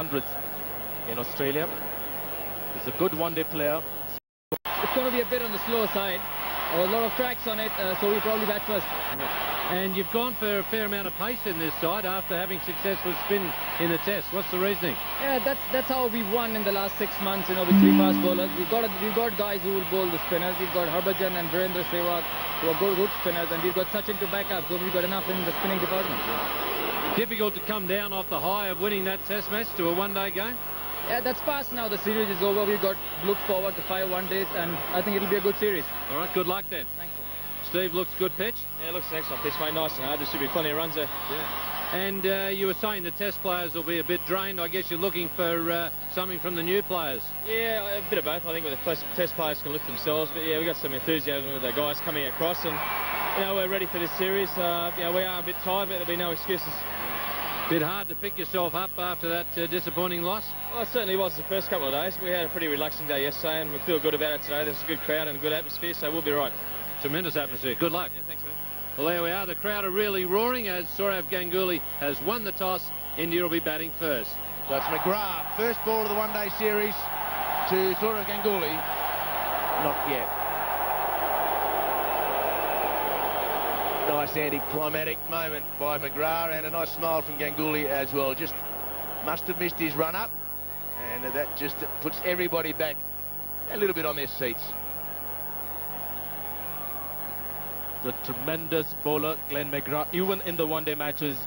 100th in Australia. He's a good one-day player. It's going to be a bit on the slower side. A lot of cracks on it, so we'll probably bat first. And you've gone for a fair amount of pace in this side after having successful spin in the test. What's the reasoning? Yeah, that's how we've won in the last 6 months, you know, with 3 fast bowlers. We've got guys who will bowl the spinners. We've got Harbhajan and Virendra Sehwag who are good spinners, and we've got Sachin to back up, so we've got enough in the spinning department. Yeah. Difficult to come down off the high of winning that test match to a one-day game? Yeah, that's past now. The series is over. We've got looked forward to 5 one-days, and I think it'll be a good series. All right, good luck then. Thanks. Steve, looks good pitch? Yeah, it looks an excellent pitch, mate. Nice and hard. There should be plenty of runs there. Yeah. And you were saying the test players will be a bit drained. I guess you're looking for something from the new players. Yeah, a bit of both. I think with the test players can lift themselves. But yeah, we've got some enthusiasm with the guys coming across. And, you know, we're ready for this series. You know, we are a bit tired, but there'll be no excuses. Bit hard to pick yourself up after that disappointing loss? Well, it certainly was the first couple of days. We had a pretty relaxing day yesterday, and we feel good about it today. There's a good crowd and a good atmosphere, so we'll be right. Tremendous atmosphere. Good luck. Yeah, thanks, man. Well, there we are. The crowd are really roaring as Sourav Ganguly has won the toss. India will be batting first. So it's McGrath, first ball of the one-day series to Sourav Ganguly. Not yet. Nice anticlimactic moment by McGrath, and a nice smile from Ganguly as well. Just must have missed his run-up, and that just puts everybody back a little bit on their seats. The tremendous bowler, Glenn McGrath, even in the one-day matches.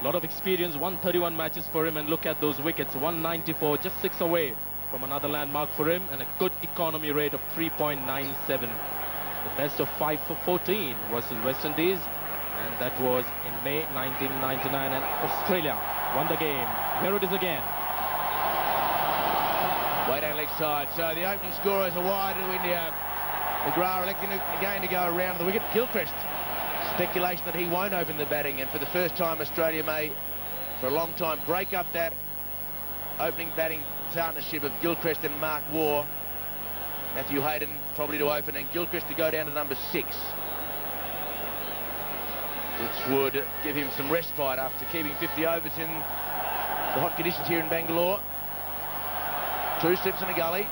A lot of experience, 131 matches for him, and look at those wickets, 194, just 6 away from another landmark for him, and a good economy rate of 3.97. The best of 5 for 14 versus West Indies, and that was in May 1999, and Australia won the game. Here it is again. Way down leg side, so the opening scorer is a wide to India. McGrath electing again to go around the wicket. Gilchrist, speculation that he won't open the batting, and for the first time Australia may, for a long time, break up that opening batting partnership of Gilchrist and Mark Waugh. Matthew Hayden probably to open, and Gilchrist to go down to number 6, which would give him some respite after keeping 50 overs in the hot conditions here in Bangalore. 2 slips in a gully.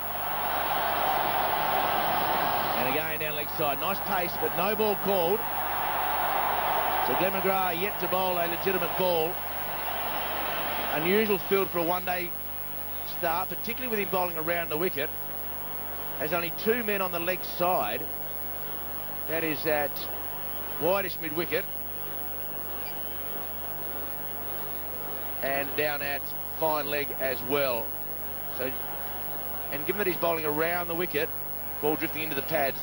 And again down leg side. Nice pace, but no ball called. So Glenn McGrath yet to bowl a legitimate ball. Unusual field for a one-day start, particularly with him bowling around the wicket. Has only 2 men on the leg side. That is at wideish mid-wicket. And down at fine leg as well. So, and given that he's bowling around the wicket, ball drifting into the pads,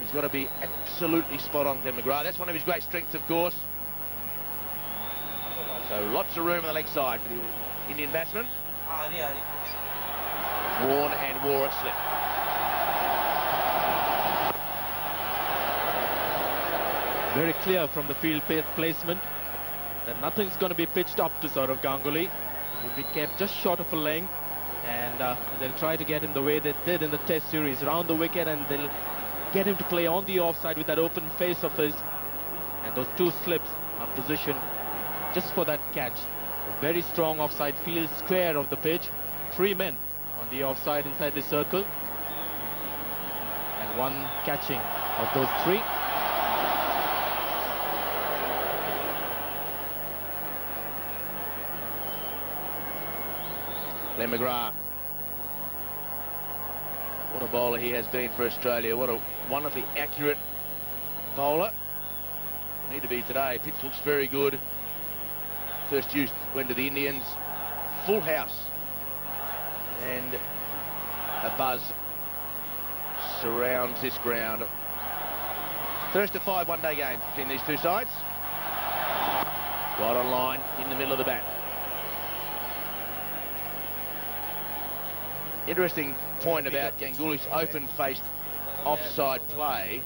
he's got to be absolutely spot on, Glenn McGrath. That's one of his great strengths, of course. So lots of room on the leg side for the Indian batsman. Warne and Waugh at slip. Very clear from the field placement that nothing's going to be pitched up to Sourav Ganguly. He will be kept just short of a length, and they'll try to get him the way they did in the test series, round the wicket, and they'll get him to play on the offside with that open face of his, and those 2 slips are positioned just for that catch. A very strong offside field square of the pitch, 3 men on the offside inside the circle, and 1 catching of those 3. Glenn McGrath. What a bowler he has been for Australia. What a wonderfully accurate bowler. Need to be today. Pitch looks very good. First use went to the Indians. Full house. And a buzz surrounds this ground. First of 5 one-day games between these 2 sides. Right on line in the middle of the bat. Interesting point about Ganguly's open-faced offside play.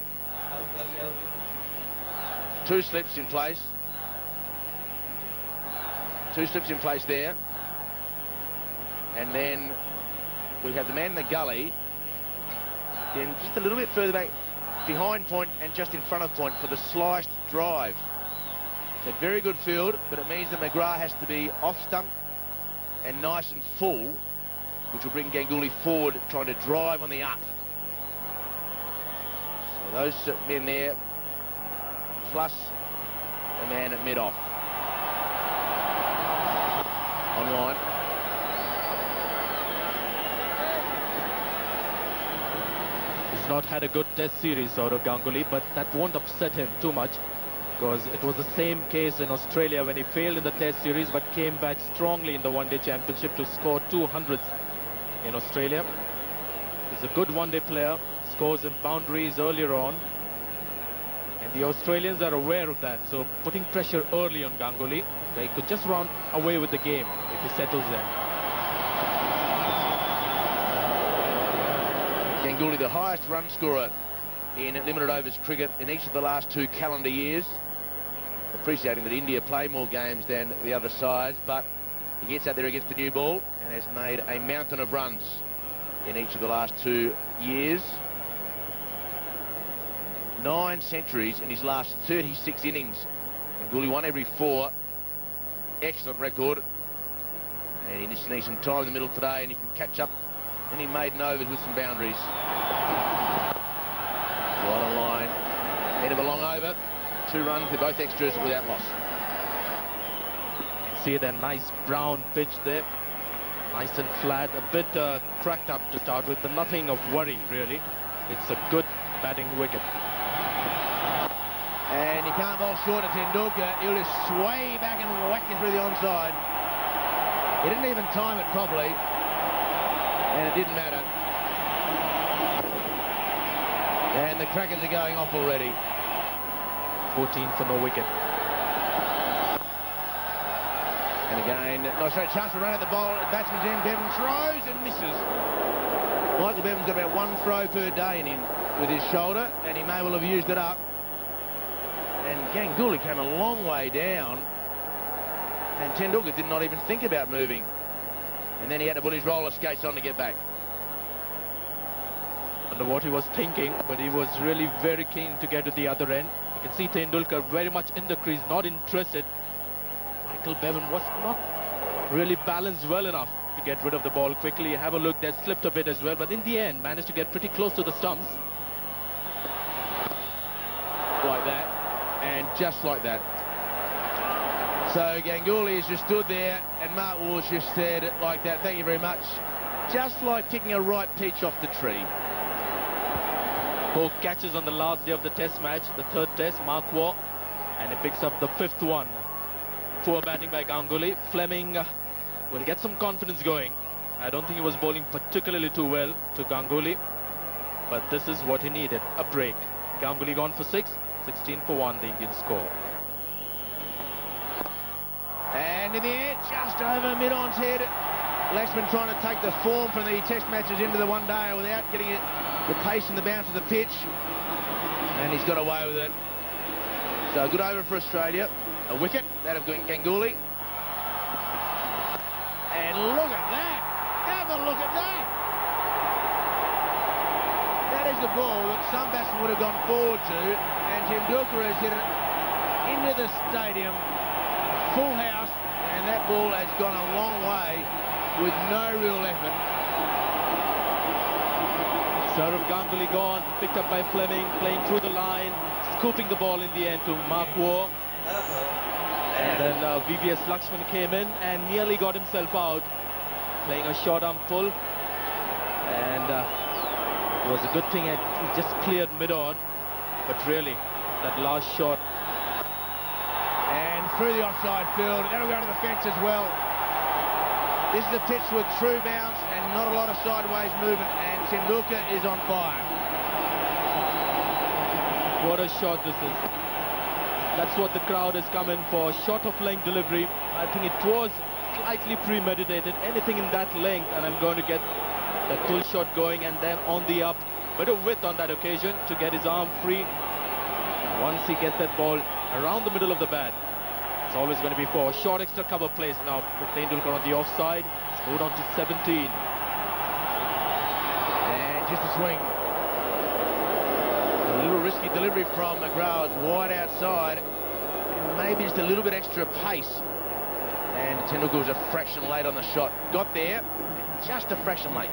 2 slips in place. 2 slips in place there. And then we have the man in the gully. Then just a little bit further back, behind point and just in front of point for the sliced drive. So very good field, but it means that McGrath has to be off stump and nice and full, which will bring Ganguly forward, trying to drive on the up. So those men there, plus the man at mid-off. Online. He's not had a good test series out of Ganguly, but that won't upset him too much, because it was the same case in Australia when he failed in the test series but came back strongly in the one-day championship to score 200s in Australia. He's a good one-day player, scores in boundaries earlier on, and the Australians are aware of that, so putting pressure early on Ganguly, they could just run away with the game if he settles in. Ganguly, the highest run scorer in limited overs cricket in each of the last 2 calendar years. Appreciating that India play more games than the other sides, but he gets out there against the new ball and has made a mountain of runs in each of the last 2 years. 9 centuries in his last 36 innings. Ganguly won every 4. Excellent record. And he just needs some time in the middle today, and he can catch up any maiden overs with some boundaries. Right on line. End of a long over. 2 runs, they're both extras without loss. See that nice brown pitch there. Nice and flat, a bit cracked up to start with, but nothing of worry really. It's a good batting wicket. And you can't bowl short of Tendulkar. He'll just sway back and whack you through the onside. He didn't even time it properly, and it didn't matter. And the crackers are going off already. 14 for no wicket. And again, no straight chance to run at the bowl. Batsman's end. Bevan throws and misses. Michael Bevan's got about 1 throw per day in him with his shoulder, and he may well have used it up. And Ganguly came a long way down, and Tendulkar did not even think about moving. And then he had to put his roller skates on to get back. I don't know what he was thinking, but he was really very keen to get to the other end. You can see Tendulkar very much in the crease, not interested. Michael Bevan was not really balanced well enough to get rid of the ball quickly. Have a look, that slipped a bit as well, but in the end managed to get pretty close to the stumps. Like that, and just like that. So Ganguly has just stood there, and Mark Walsh just said it like that. Thank you very much. Just like picking a ripe peach off the tree. 4 catches on the last day of the test match, the 3rd test, Mark Waugh, and he picks up the 5th one. Poor batting by Ganguly. Fleming will get some confidence going. I don't think he was bowling particularly too well to Ganguly, but this is what he needed, a break. Ganguly gone for 6, 16 for 1, the Indian score. And in the air, just over mid-on's head. Laxman trying to take the form from the test matches into the one-day without getting it, the pace and the bounce of the pitch. And he's got away with it. So a good over for Australia. A wicket, that of Ganguly. And look at that! Have a look at that! That is the ball that some batsmen would have gone forward to, and Tendulkar has hit it into the stadium, full house, and that ball has gone a long way with no real effort. Saurav Ganguly gone, picked up by Fleming, playing through the line, scooping the ball in the end to Mark Waugh. And then VVS Lakshman came in and nearly got himself out, playing a short arm pull. And it was a good thing he just cleared mid-on, but really, that last shot. And through the offside field, that'll go to the fence as well. This is a pitch with true bounce and not a lot of sideways movement, and Tendulkar is on fire. What a shot this is. That's what the crowd has come in for, short of length delivery. I think it was slightly premeditated, anything in that length, and I'm going to get that full shot going, and then on the up, bit of width on that occasion to get his arm free. And once he gets that ball around the middle of the bat, it's always going to be 4. Short extra cover plays now with Tendulkar on the offside. It's moved on to 17. And just a swing. A little risky delivery from McGrath, wide outside, and maybe just a little bit extra pace. And Tendulkar was a fraction late on the shot. Got there, just a fraction late.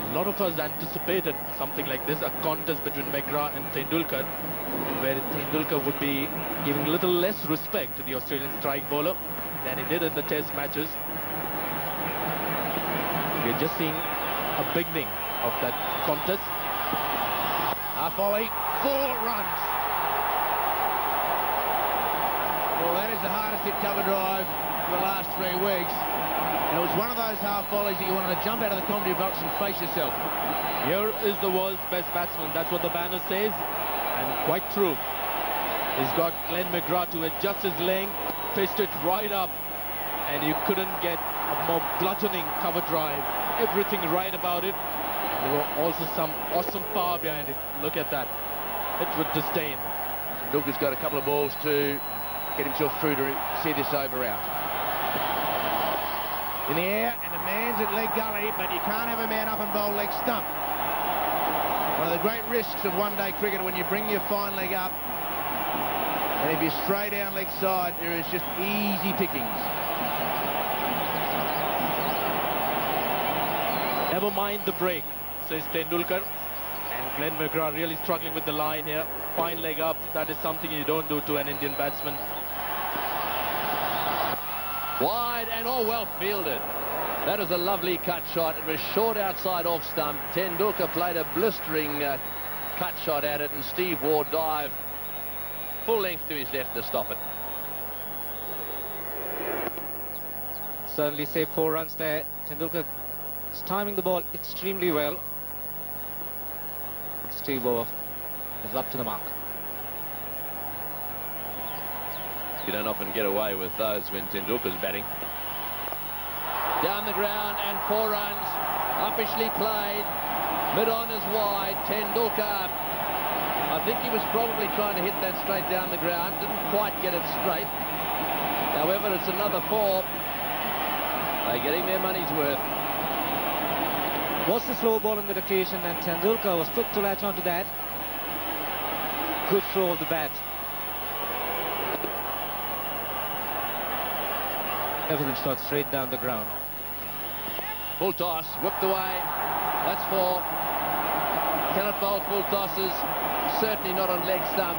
A lot of us anticipated something like this, a contest between McGrath and Tendulkar, where Tendulkar would be giving a little less respect to the Australian strike bowler than he did in the test matches. We're just seeing a beginning of that contest. Half volley, 4 runs. Well, that is the hardest hit cover drive for the last 3 weeks. And it was one of those half volleys that you wanted to jump out of the commentary box and face yourself. Here is the world's best batsman. That's what the banner says, and quite true. He's got Glenn McGrath to adjust his length, pitched it right up, and you couldn't get a more bludgeoning cover drive. Everything right about it. There were also some awesome power behind it. Look at that. Hit with disdain. Tendulkar's got a couple of balls to get himself through to see this over out. In the air, and the man's at leg gully, but you can't have a man up and bowl leg stump. One of the great risks of one-day cricket when you bring your fine leg up, and if you stray down leg side, there is just easy pickings. Never mind the break, says Tendulkar. And Glenn McGrath really struggling with the line here. Fine leg up, that is something you don't do to an Indian batsman. Wide and all well fielded. That is a lovely cut shot. It was short outside off stump. Tendulkar played a blistering cut shot at it, and Steve Waugh dived full length to his left to stop it. Certainly saved 4 runs there. Tendulkar is timing the ball extremely well. Steve Waugh is up to the mark. You don't often get away with those when Tendulkar's batting. Down the ground and 4 runs. Uppishly played. Mid-on is wide. Tendulkar, I think he was probably trying to hit that straight down the ground. Didn't quite get it straight. However, it's another 4. They're getting their money's worth. Was the slow ball on that occasion, and Tendulkar was quick to latch onto that. Good throw of the bat. Everything shot straight down the ground. Full toss, whipped away. That's 4. Cannot bowl full tosses. Certainly not on leg stump.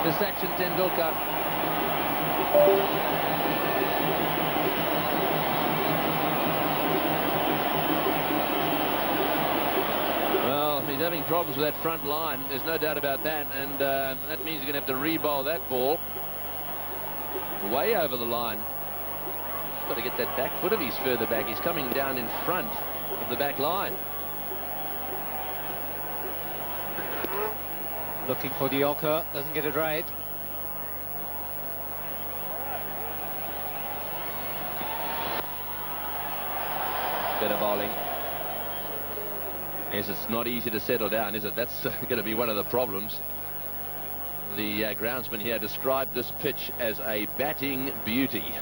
Distraction Tendulkar. Well, he's having problems with that front line. There's no doubt about that. And that means he's going to have to re-bowl that ball way over the line. Got to get that back foot of his further back. He's coming down in front of the back line. Looking for the Yorker, doesn't get it right. Better bowling. Yes, it's not easy to settle down, is it? That's going to be one of the problems. The groundsman here described this pitch as a batting beauty.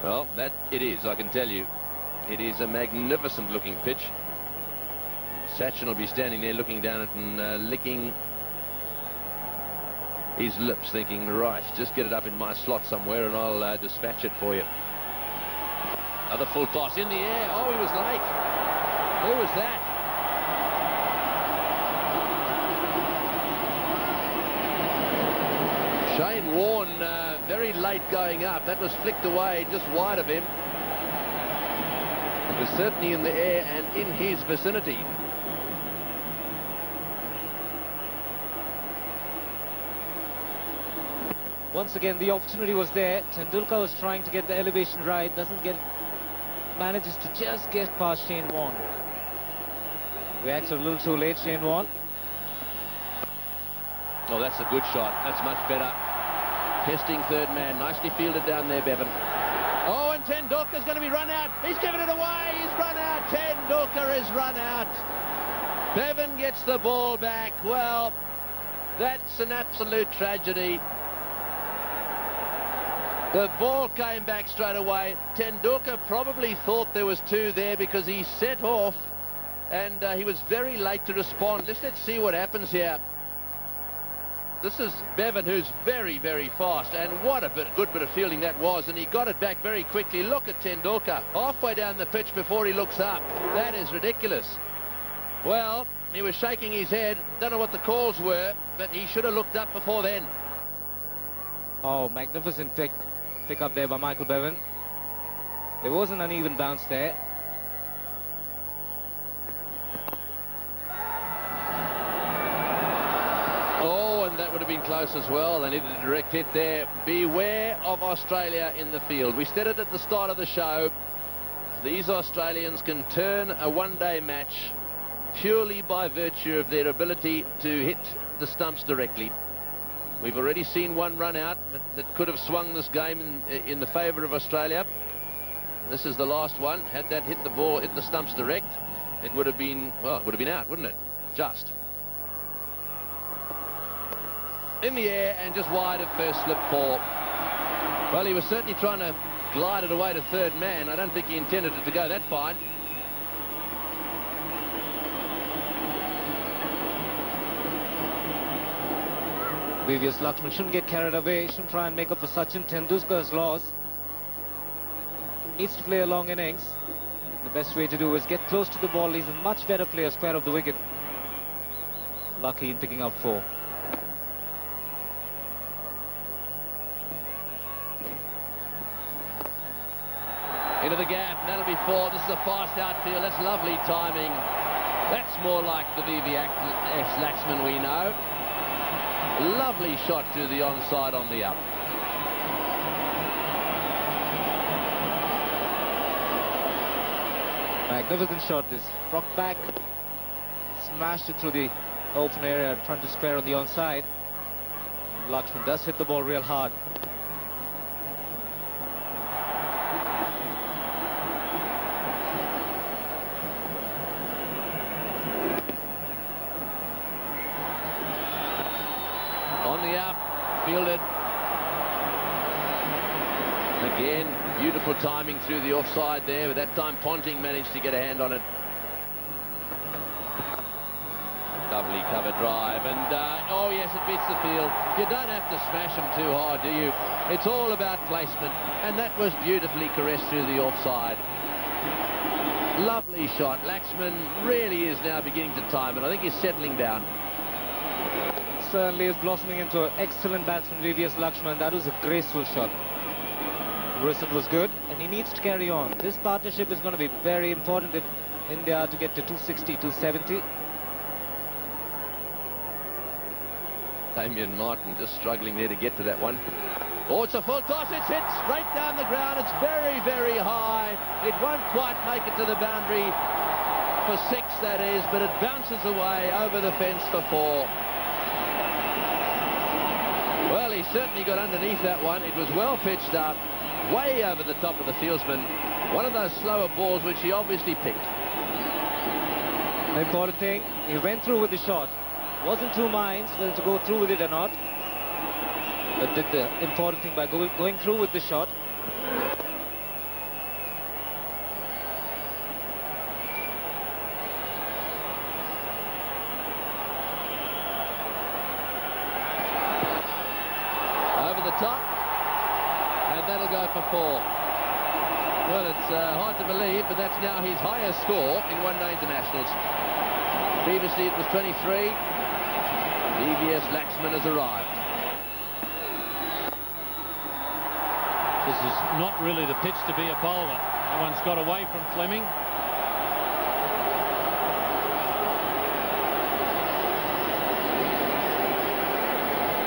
Well, that it is, I can tell you. It is a magnificent looking pitch. Sachin will be standing there looking down at it and licking his lips, thinking, right, just get it up in my slot somewhere and I'll dispatch it for you. Another full toss in the air. Oh, he was late. Who was that? Shane Warne, very late going up. That was flicked away just wide of him. It was certainly in the air and in his vicinity. Once again, the opportunity was there. Tendulkar was trying to get the elevation right, manages to just get past Shane Warne. Reacts a little too late, Shane Warne. Oh, that's a good shot. That's much better. Testing third man. Nicely fielded down there, Bevan. Oh, and Tendulkar's going to be run out. He's given it away. He's run out. Tendulkar is run out. Bevan gets the ball back. Well, that's an absolute tragedy. The ball came back straight away. Tendulkar probably thought there was 2 there because he set off and he was very late to respond. Let's see what happens here. This is Bevan, who's very, very fast, and what a good bit of fielding that was, and he got it back very quickly. Look at Tendulkar, halfway down the pitch before he looks up. That is ridiculous. Well, he was shaking his head. Don't know what the calls were, but he should have looked up before then. Oh, magnificent pick up there by Michael Bevan. There was an uneven bounce there. Oh, and that would have been close as well. They needed a direct hit there. Beware of Australia in the field. We said it at the start of the show. These Australians can turn a one-day match purely by virtue of their ability to hit the stumps directly. We've already seen one run out that could have swung this game in the favour of Australia. This is the last one. Had that hit the stumps direct, it would have been, well, it would have been out, wouldn't it? Just. In the air and just wide of first slip four. Well, he was certainly trying to glide it away to third man. I don't think he intended it to go that fine. VVS Lakshman shouldn't get carried away, shouldn't try and make up for Sachin Tendulkar's loss. Needs to play a long innings. The best way to do is get close to the ball. He's a much better player square of the wicket. Lucky in picking up 4. Into the gap, that'll be 4. This is a fast outfield. That's lovely timing. That's more like the VVS Laxman we know. Lovely shot to the onside on the up. Magnificent shot this. Rocked back, smashed it through the open area, trying to square on the onside. Lakshman does hit the ball real hard. On the up, fielded. Again, beautiful timing through the offside there, but that time Ponting managed to get a hand on it. Lovely cover drive, and oh yes, it beats the field. You don't have to smash them too hard, do you? It's all about placement, and that was beautifully caressed through the offside. Lovely shot. Laxman really is now beginning to time it. I think he's settling down. Certainly is blossoming into an excellent batsman, VVS Lakshman. That was a graceful shot. The result was good, and he needs to carry on. This partnership is going to be very important if India are to get to 260, 270. Damien Martin just struggling there to get to that one. Oh, it's a full toss. It's hit straight down the ground. It's very, very high. It won't quite make it to the boundary for 6, that is, but it bounces away over the fence for 4. Well, he certainly got underneath that one. It was well pitched up, way over the top of the fieldsman. One of those slower balls which he obviously picked. The important thing, he went through with the shot. Wasn't 2 minds whether to go through with it or not. But did the important thing by going through with the shot. Over the top, and that'll go for 4. Well, it's hard to believe, but that's now his highest score in one-day internationals. Previously it was 23. VVS Laxman has arrived. This is not really the pitch to be a bowler. That one's got away from Fleming.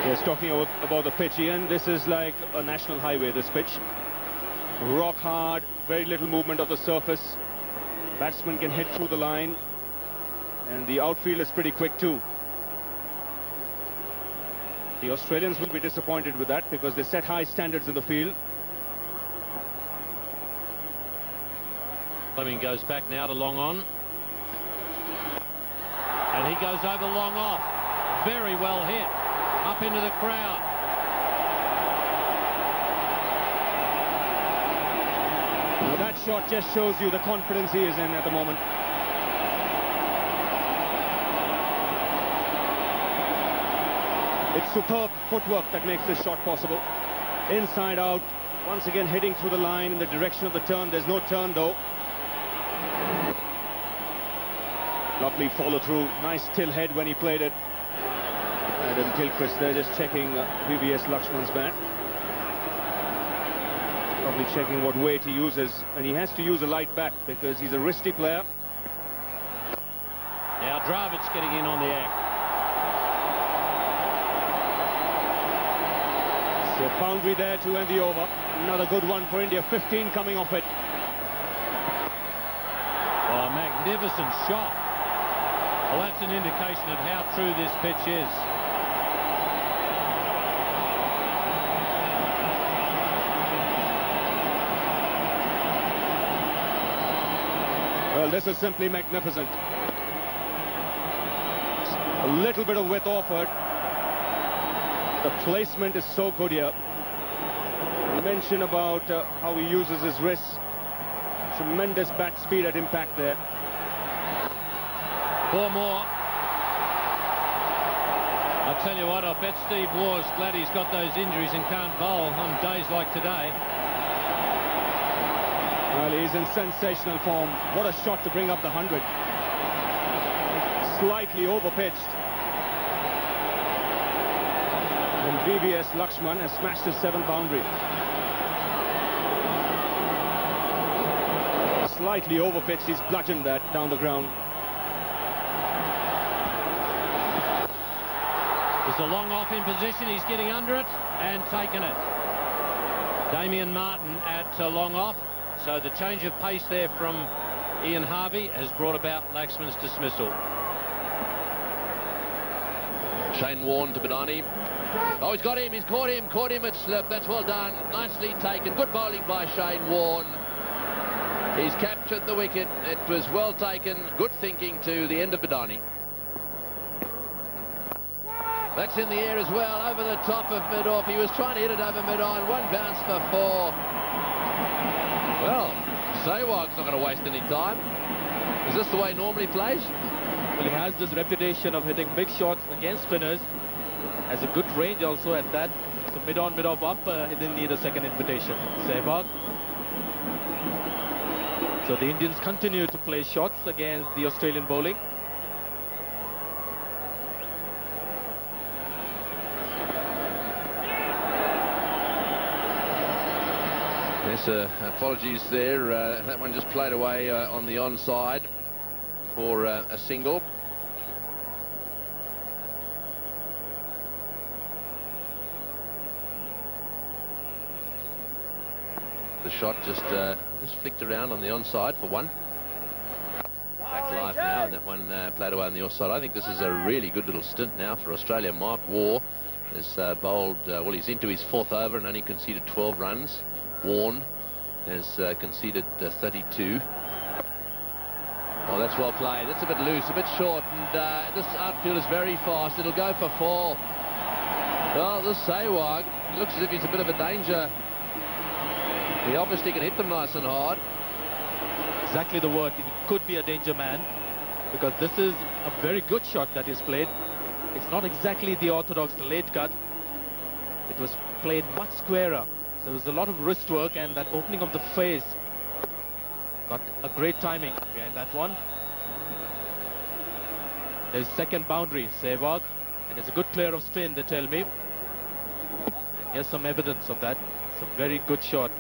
Yes, talking about the pitch, Ian, this is like a national highway, this pitch. Rock hard, very little movement of the surface. Batsman can hit through the line, and the outfield is pretty quick too. The Australians will be disappointed with that because they set high standards in the field. Fleming goes back now to long on. And he goes over long off. Very well hit. Up into the crowd. Now that shot just shows you the confidence he is in at the moment. It's superb footwork that makes this shot possible. Inside out, once again hitting through the line in the direction of the turn. There's no turn though. Lovely follow through, nice still head when he played it. Adam Gilchrist there just checking VVS Lakshman's bat. Probably checking what weight he uses, and he has to use a light bat because he's a wristy player. Now Dravid's getting in on the act. So boundary there to end the over. Another good one for India, 15 coming off it. Oh, magnificent shot. Well, that's an indication of how true this pitch is. Well, this is simply magnificent. A little bit of width offered. The placement is so good here. You mentioned about how he uses his wrists. Tremendous bat speed at impact there. 4 more. I tell you what, I bet Steve Waugh's glad he's got those injuries and can't bowl on days like today. Well, he's in sensational form. What a shot to bring up the 100. Slightly overpitched. And VVS Lakshman has smashed his 7th boundary. Slightly overpitched, he's bludgeoned that down the ground. There's a long off in position, he's getting under it and taken it. Damien Martin at long off, so the change of pace there from Ian Harvey has brought about Laxman's dismissal. Shane Warne to Badani. Oh, he's got him, he's caught him at slip. That's well done, nicely taken. Good bowling by Shane Warne. He's captured the wicket. It was well taken, good thinking to the end of Badani. That's in the air as well, over the top of mid-off. He was trying to hit it over mid-on. 1 bounce for 4. Well, Sehwag's not going to waste any time. Is this the way he normally plays? Well, he has this reputation of hitting big shots against spinners. Has a good range also at that. So mid-on, mid-off up, he didn't need a second invitation. Sehwag. So the Indians continue to play shots against the Australian bowling. Yes, apologies there. That one just played away on the onside for a single. The shot just flicked around on the onside for 1. Back live now, and that one played away on the offside. I think this is a really good little stint now for Australia. Mark Waugh has bowled, well, he's into his 4th over and only conceded 12 runs. Warne has conceded 32. Oh, that's well played. That's a bit loose, a bit short, and this outfield is very fast. It'll go for 4. Well, this Sehwag looks as if he's a bit of a danger. He obviously can hit them nice and hard. Exactly the word. He could be a danger man, because this is a very good shot that is played. It's not exactly the orthodox late cut. It was played much squarer. There was a lot of wrist work, and that opening of the face got a great timing. Again, that one. His 2nd boundary, Sehwag, and it's a good player of spin, they tell me. And here's some evidence of that. It's a very good shot.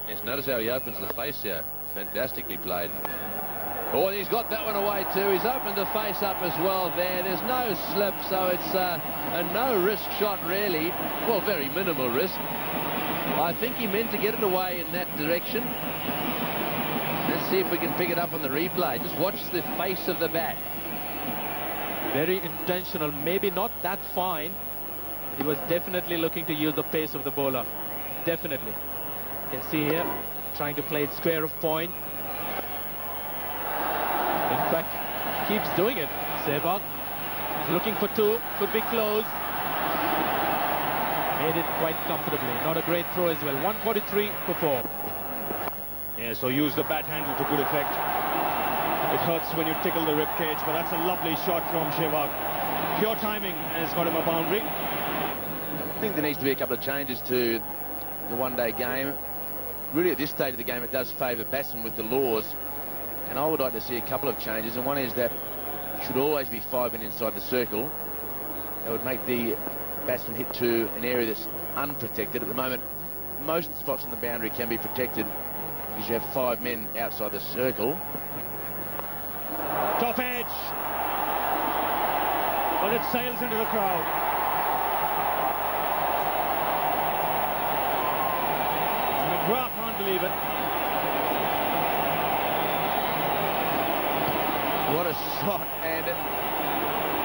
Yes, notice how he opens the face here. Fantastically played. Oh, and he's got that one away too. He's opened the face up as well there. There's no slip, so it's a no-risk shot, really. Well, very minimal risk. I think he meant to get it away in that direction. Let's see if we can pick it up on the replay. Just watch the face of the bat. Very intentional, maybe not that fine. He was definitely looking to use the pace of the bowler. Definitely. You can see here, trying to play it square of point. In fact, keeps doing it. Sehwag looking for 2, could be close. Made it quite comfortably. Not a great throw as well. 143 for 4. Yeah, so use the bat handle to good effect. It hurts when you tickle the rib cage, but that's a lovely shot from Sehwag. Pure timing has got him a boundary. I think there needs to be a couple of changes to the one-day game. Really, at this stage of the game, it does favour batsmen with the laws, and I would like to see a couple of changes, and one is that it should always be 5 men inside the circle. That would make the batsman hit to an area that's unprotected. At the moment, most spots on the boundary can be protected because you have 5 men outside the circle. Top edge. But it sails into the crowd. McGrath can't believe it. What a shot, and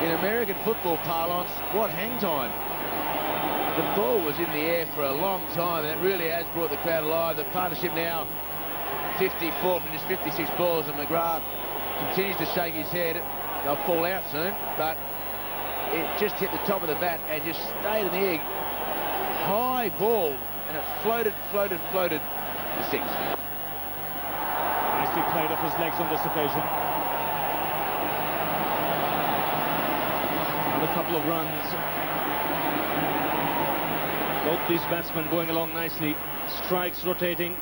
in American football parlance, what hang time. The ball was in the air for a long time, and it really has brought the crowd alive. The partnership now 54 from just 56 balls, and McGrath continues to shake his head. They'll fall out soon, but it just hit the top of the bat and just stayed in the air. High ball, and it floated to 6. Nicely played off his legs on this occasion. Another couple of runs. Both these batsmen going along nicely. Strikes rotating.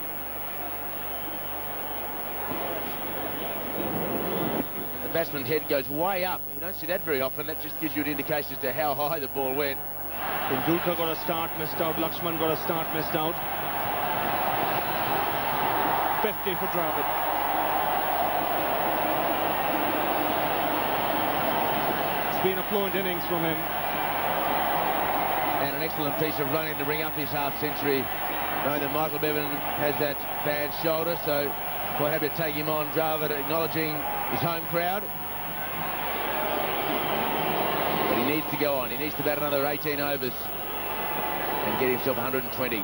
The batsman's head goes way up. You don't see that very often. That just gives you an indication as to how high the ball went. Tendulkar got a start, missed out. Lakshman got a start, missed out. 50 for Dravid. It's been a fluent innings from him. And an excellent piece of running to bring up his half-century, knowing that Michael Bevan has that bad shoulder, so quite happy to take him on. Dravid acknowledging his home crowd. But he needs to go on. He needs to bat another 18 overs and get himself 120.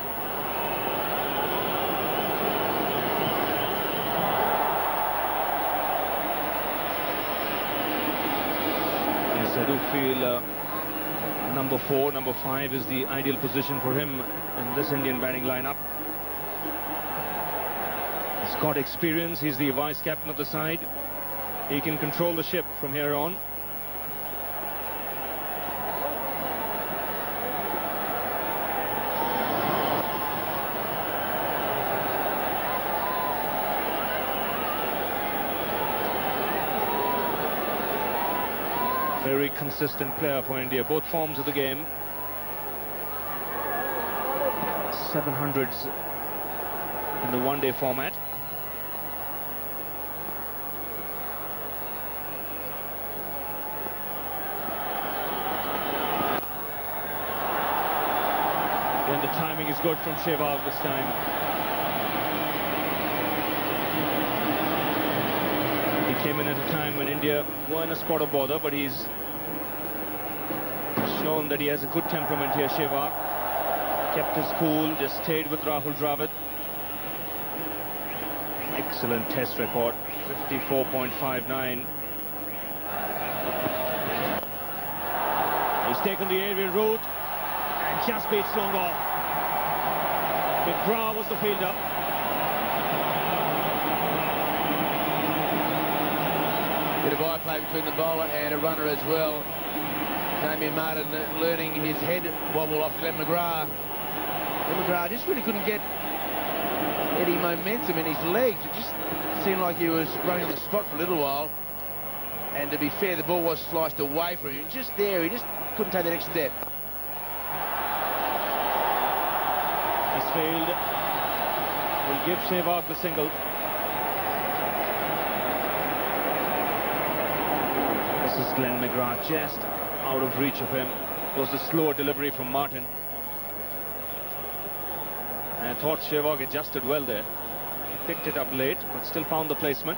Yes, I do feel number 4, number 5 is the ideal position for him in this Indian batting lineup. He's got experience. He's the vice captain of the side. He can control the ship from here on. Very consistent player for India, both forms of the game. 700s in the one-day format. Then the timing is good from Sehwag this time. He came in at a time when India were in a spot of bother, but he's shown that he has a good temperament here, Sehwag. Kept his cool, just stayed with Rahul Dravid. Excellent test record, 54.59. He's taken the aerial route and just beats long off. McGrath was the fielder. Bit of eye play between the bowler and a runner as well. Damien Martin learning his head wobble off Glenn McGrath. Glenn McGrath just really couldn't get any momentum in his legs. It just seemed like he was running on the spot for a little while. And to be fair, the ball was sliced away from him. Just there, he just couldn't take the next step. This field will give Sehwag the single. This is Glenn McGrath, just out of reach of him. It was the slower delivery from Martin. And I thought Sehwag adjusted well there. He picked it up late, but still found the placement.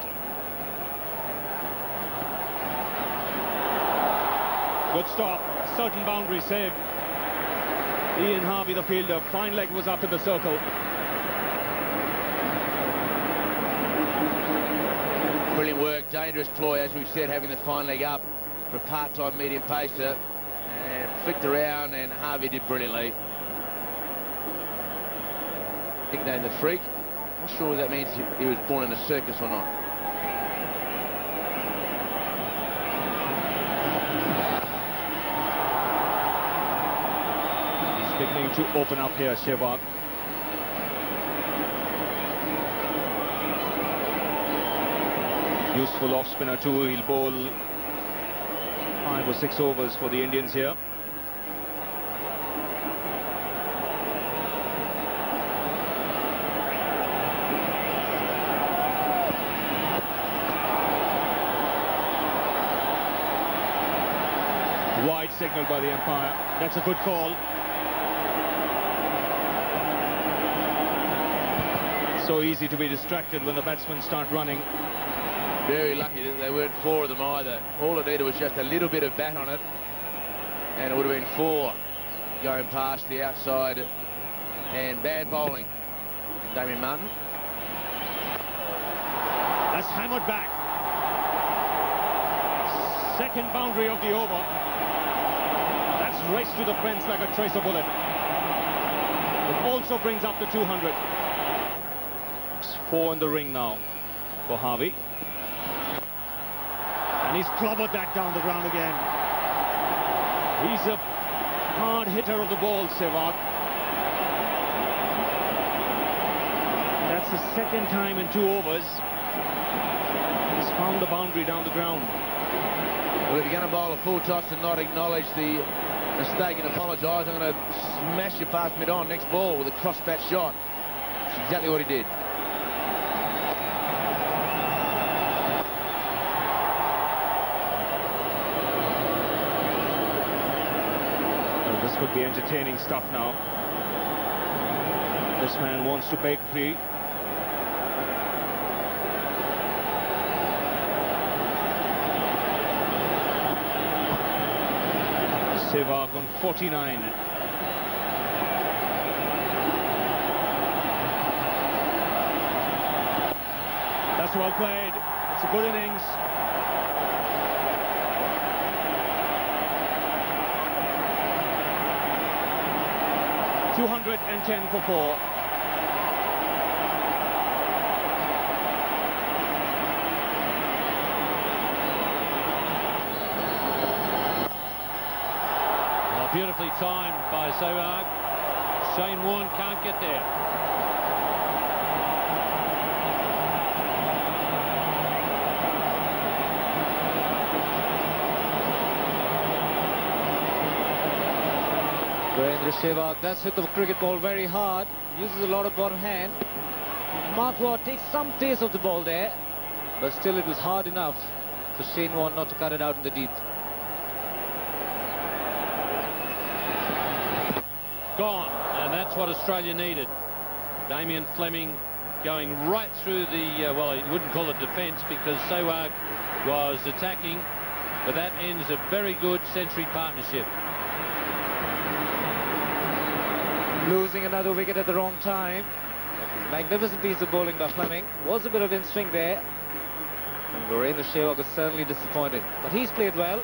Good stop, certain boundary save. Ian Harvey, the fielder, fine leg was up in the circle. Brilliant work, dangerous ploy, as we've said, having the fine leg up for a part-time medium pacer. And flicked around, and Harvey did brilliantly. Nicknamed the Freak. Not sure whether that means he was born in a circus or not. beginning to open up here, Sehwag. Useful off spinner too. He'll bowl 5 or 6 overs for the Indians here. Wide signal by the umpire. That's a good call. So easy to be distracted when the batsmen start running. Very lucky that they weren't 4 of them either. All it needed was just a little bit of bat on it, and it would have been 4 going past the outside. And bad bowling, Damien Martin. That's hammered back. Second boundary of the over. That's raced to the fence like a tracer bullet. It also brings up the 200. It's 4 in the ring now for Harvey. And he's clobbered that down the ground again. He's a hard hitter of the ball, Sehwag. That's the second time in 2 overs he's found the boundary down the ground. Well, if you're going to bowl a full toss and not acknowledge the mistake and apologise, I'm going to smash you past mid-on next ball with a cross-bat shot. That's exactly what he did. Well, this could be entertaining stuff now. This man wants to break free. Sehwag on 49. That's well played. It's a good innings. $210 for 4. Beautifully timed by Sehwag. Shane Warne can't get there. Sehwag does hit the cricket ball very hard, uses a lot of bottom hand. Mark Waugh takes some pace of the ball there, but still it was hard enough for Shane Warne not to cut it out in the deep. Gone, and that's what Australia needed. Damien Fleming going right through the, well, you wouldn't call it defence because Sehwag was attacking, but that ends a very good century partnership. Losing another wicket at the wrong time. Magnificent piece of bowling by Fleming. Was a bit of in swing there. And Virendra Sehwag was certainly disappointed, but he's played well.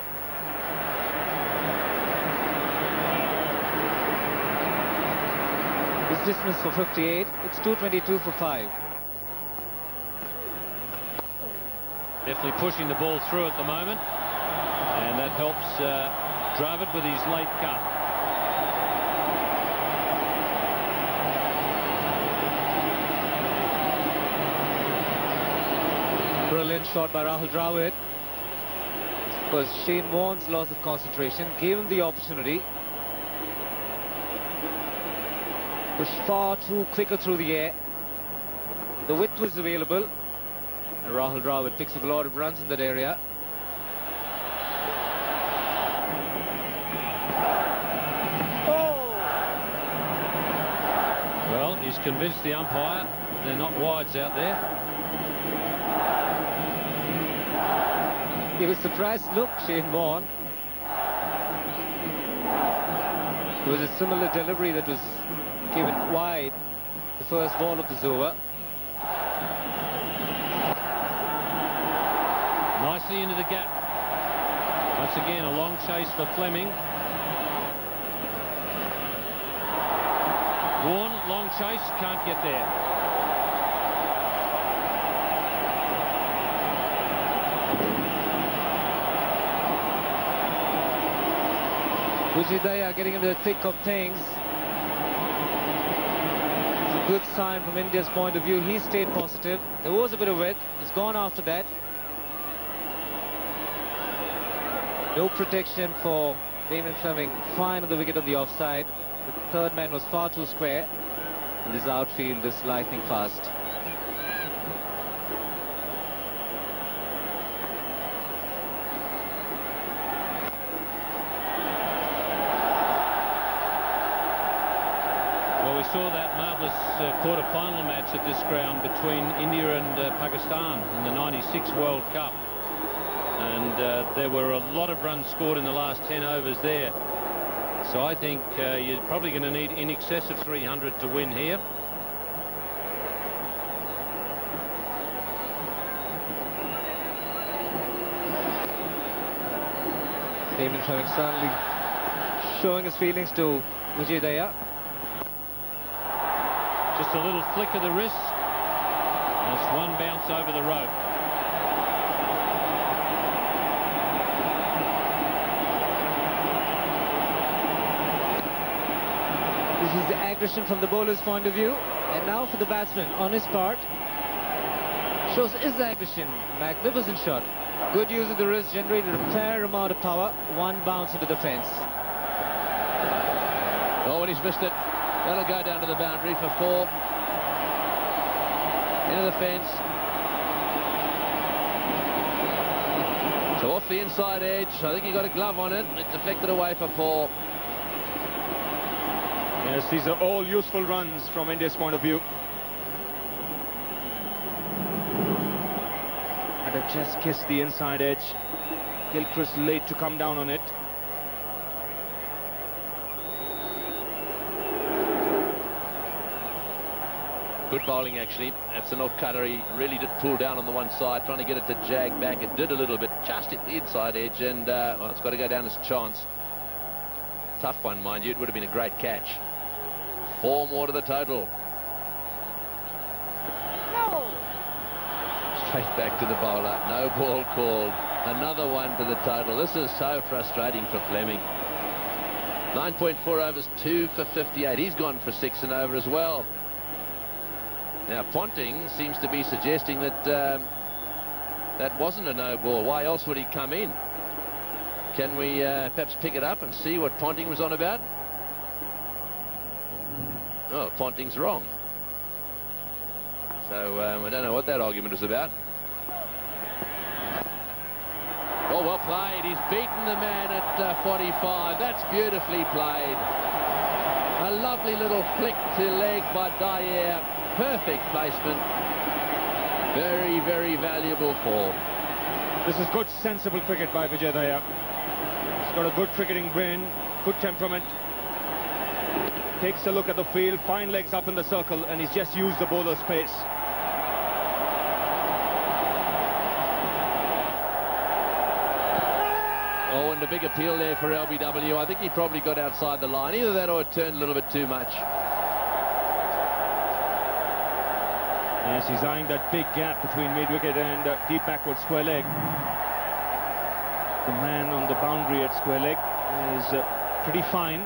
It's dismissed for 58. It's 222 for 5. Definitely pushing the ball through at the moment, and that helps Dravid with his late cut. Brilliant shot by Rahul Dravid. Because Shane Warne's loss of concentration gave him the opportunity. Pushed far too quicker through the air. The width was available. And Rahul Dravid picks up a lot of runs in that area. Well, he's convinced the umpire they're not wides out there. He was surprised look, Shane Warne. It was a similar delivery that was given wide the first ball of this over. Nicely into the gap. Once again, a long chase for Fleming. Warne, long chase, can't get there. Vijay Daya getting into the thick of things. good sign from India's point of view. He stayed positive. There was a bit of width. He's gone after that. No protection for Damien Fleming. Fine on the wicket on the offside. The third man was far too square. And this outfield is lightning fast. Well, we saw that marvellous quarter-final match at this ground between India and Pakistan in the '96 World Cup. And there were a lot of runs scored in the last 10 overs there. So I think you're probably going to need in excess of 300 to win here. Damien Fleming certainly showing his feelings to Vijay Daya. Just a little flick of the wrist. And it's one bounce over the rope. This is the aggression from the bowler's point of view. And now for the batsman on his part. Shows his aggression. Magnificent shot. Good use of the wrist, generated a fair amount of power. One bounce into the fence. Oh, and he's missed it. That'll go down to the boundary for 4. Into the fence. So off the inside edge. I think he got a glove on it. It deflected away for 4. Yes, these are all useful runs from India's point of view. And have just kissed the inside edge. Gilchrist late to come down on it. Good bowling, actually. That's an off-cutter. He really did pull down on the one side, trying to get it to jag back. It did a little bit, just at the inside edge, and well, it's got to go down as a chance. Tough one, mind you. It would have been a great catch. 4 more to the total. No. Straight back to the bowler. No ball called. Another one to the total. This is so frustrating for Fleming. 9.4 overs, 2 for 58. He's gone for 6 and over as well. Now Ponting seems to be suggesting that that wasn't a no ball. Why else would he come in? Can we perhaps pick it up and see what Ponting was on about? Oh, Ponting's wrong. So I don't know what that argument was about. Oh, well played. He's beaten the man at 45. That's beautifully played. A lovely little flick to leg by Dyer. Perfect placement. Very, very valuable for. This is good, sensible cricket by Vijay Daya. He's got a good cricketing brain, good temperament. Takes a look at the field, fine legs up in the circle, and he's just used the bowler's pace. Oh, and a big appeal there for LBW. I think he probably got outside the line. Either that or it turned a little bit too much. Yes, he's eyeing that big gap between mid-wicket and deep backward square leg. The man on the boundary at square leg is pretty fine.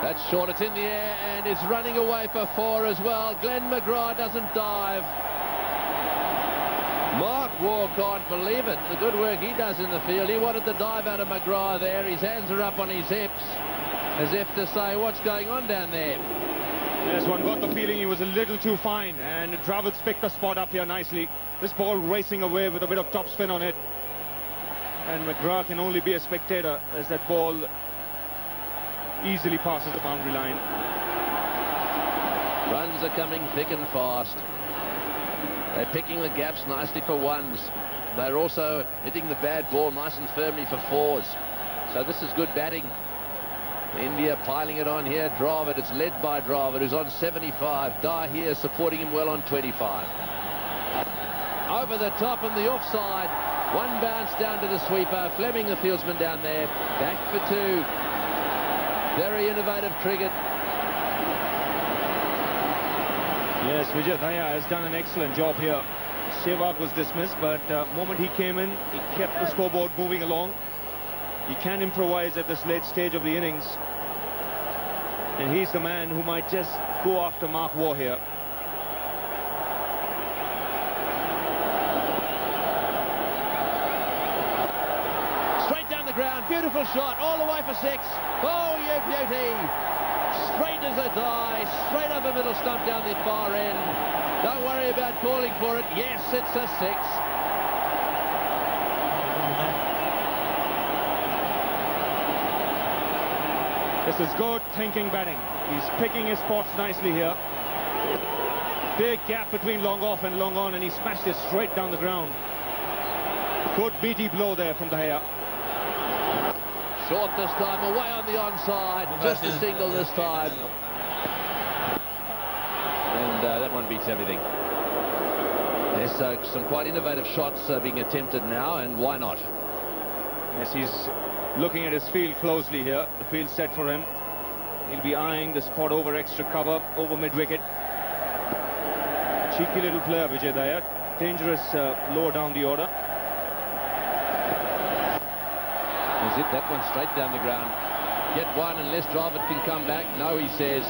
That's short, it's in the air, and it's running away for 4 as well. Glenn McGrath doesn't dive. Mark Waugh can't believe it. The good work he does in the field. He wanted the dive out of McGrath there. His hands are up on his hips, as if to say, what's going on down there? Yes, one got the feeling he was a little too fine, and Dravid's picked the spot up here nicely. This ball racing away with a bit of top spin on it. And McGrath can only be a spectator as that ball easily passes the boundary line. Runs are coming thick and fast. They're picking the gaps nicely for 1s. They're also hitting the bad ball nice and firmly for 4s. So this is good batting. India piling it on here. Dravid, it's led by Dravid, who's on 75. Dye here supporting him well on 25. Over the top and the offside. 1 bounce down to the sweeper. Fleming, the fieldsman down there. Back for 2. Very innovative cricket. Yes, Vijay Daya has done an excellent job here. Sehwag was dismissed, but the moment he came in, he kept the scoreboard moving along. He can improvise at this late stage of the innings. And he's the man who might just go after Mark Waugh here. Straight down the ground, beautiful shot, all the way for 6. Oh, you beauty! Straight as a die, straight up the middle stump down the far end. Don't worry about calling for it. Yes, it's a 6. This is good thinking batting. He's picking his spots nicely here. Big gap between long off and long on, and he smashed it straight down the ground. Good meaty blow there from the hair. Short this time, away on the onside. Just a single this time. And that one beats everything. There's some quite innovative shots being attempted now, and why not? Yes, he's looking at his field closely here. The field's set for him. He'll be eyeing the spot over extra cover, over mid-wicket. Cheeky little player, Vijay Dayat. Dangerous lower down the order. He's hit that one straight down the ground. Get one unless Dravid can come back. No, he says.